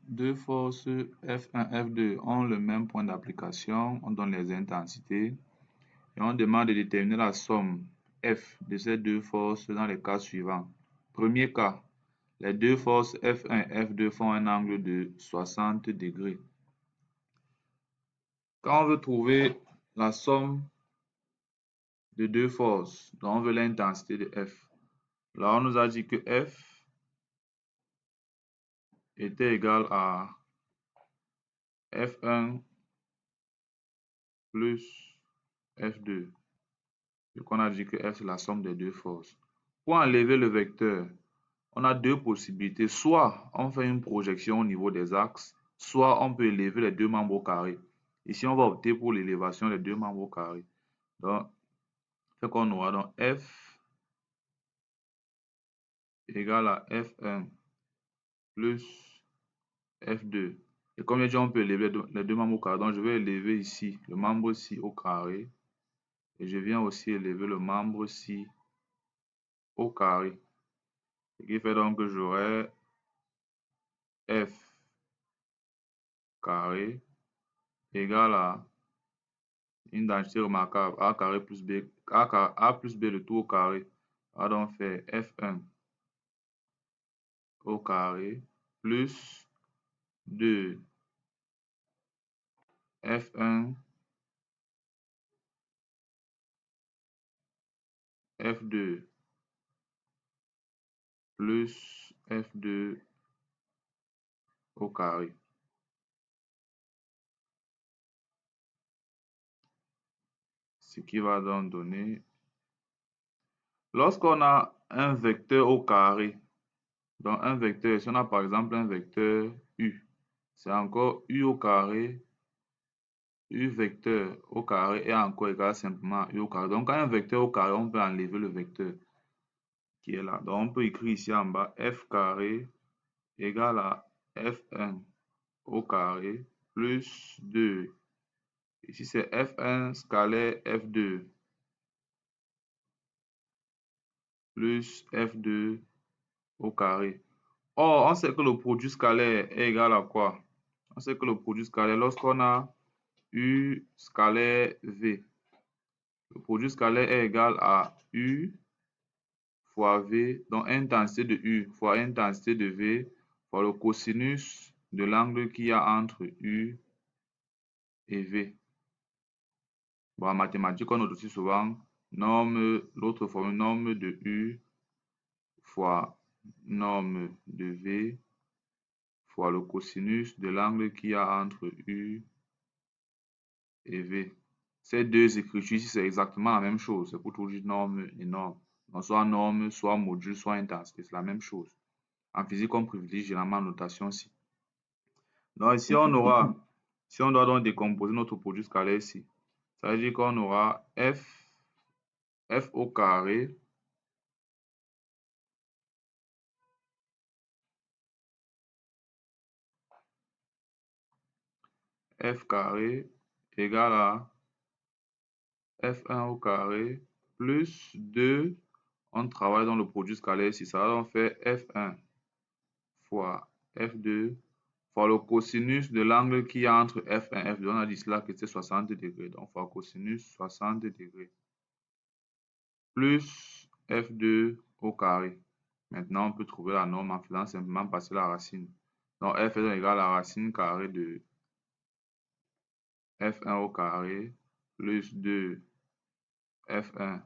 Deux forces F1, F2 ont le même point d'application, on donne les intensités et on demande de déterminer la somme F de ces deux forces dans les cas suivants. Premier cas, les deux forces F1 et F2 font un angle de 60 degrés. Quand on veut trouver la somme de deux forces, donc on veut l'intensité de F, là on nous a dit que F était égal à F1 plus F2. Donc on a dit que F c'est la somme des deux forces. Pour enlever le vecteur, on a deux possibilités. Soit on fait une projection au niveau des axes, soit on peut élever les deux membres au carré. Ici, on va opter pour l'élévation des deux membres au carré. Donc, fait qu'on aura donc F égale à F1 plus F2. Et comme j'ai dit, on peut élever les deux membres au carré. Donc, je vais élever ici le membre ci au carré. Et je viens aussi élever le membre ci au carré. Ce qui fait donc que j'aurai F carré égale à une densité remarquable A carré plus B, A plus B le tout au carré. On va donc faire F1 au carré plus 2 F1 F2 plus F2 au carré. Ce qui va donc donner, lorsqu'on a un vecteur au carré, donc un vecteur, si on a par exemple un vecteur U, c'est encore U au carré, U vecteur au carré est encore égal simplement à U au carré. Donc quand un vecteur au carré, on peut enlever le vecteur qui est là. Donc on peut écrire ici en bas F carré égale à F1 au carré plus 2. Ici c'est F1 scalaire F2 plus F2 au carré. Or, on sait que le produit scalaire est égal à quoi? On sait que le produit scalaire, lorsqu'on a U scalaire V, le produit scalaire est égal à U fois V, donc intensité de U fois intensité de V fois le cosinus de l'angle qu'il y a entre U et V. Bon, en mathématiques, on note aussi souvent l'autre formule, norme de U fois norme de V fois le cosinus de l'angle qu'il y a entre U et V. Ces deux écritures ici, c'est exactement la même chose. C'est pour toujours norme et norme. Donc, soit norme, soit module, soit intensité. C'est la même chose. En physique, on privilégie généralement la notation ici. Donc, ici, on aura, si on doit donc décomposer notre produit scalaire ici, ça veut dire qu'on aura F au carré F carré égale à F1 au carré plus 2, on travaille dans le produit scalaire ici, ça va donc faire F1 fois F2 fois le cosinus de l'angle qu'il y a entre F1 et F2. On a dit cela que c'est 60 degrés, donc fois cosinus 60 degrés plus F2 au carré. Maintenant, on peut trouver la norme en faisant simplement passer la racine. Donc, F est égal à la racine carrée de F1 au carré plus 2 F1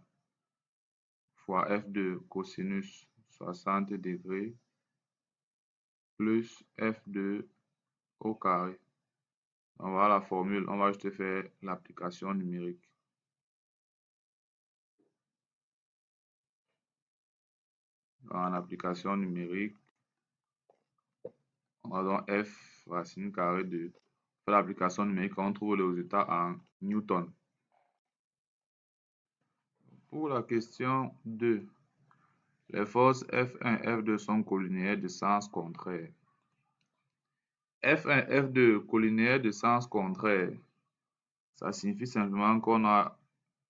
fois F2 cosinus 60 degrés plus F2 au carré. On va la formule, on va juste faire l'application numérique. En application numérique, on a donc F racine carrée de l'application numérique, on trouve le résultat en Newton. Pour la question 2, les forces F1 et F2 sont collinéaires de sens contraire. F1 et F2 collinéaires de sens contraire, ça signifie simplement qu'on a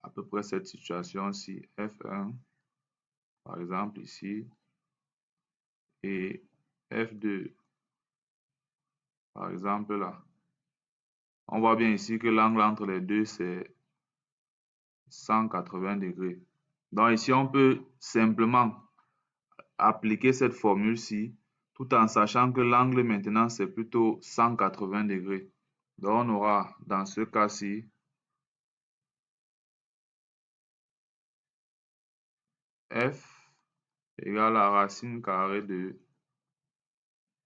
à peu près cette situation-ci, F1, par exemple ici, et F2 Par exemple, là, on voit bien ici que l'angle entre les deux, c'est 180 degrés. Donc ici, on peut simplement appliquer cette formule-ci tout en sachant que l'angle maintenant, c'est plutôt 180 degrés. Donc on aura dans ce cas-ci f égale la racine carrée de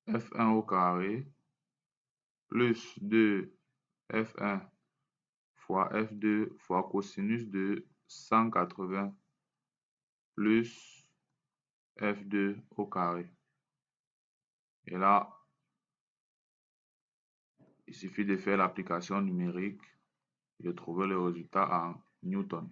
f1 au carré plus 2f1 fois f2 fois cosinus de 180 plus f2 au carré. Et là, il suffit de faire l'application numérique et de trouver le résultat en newton.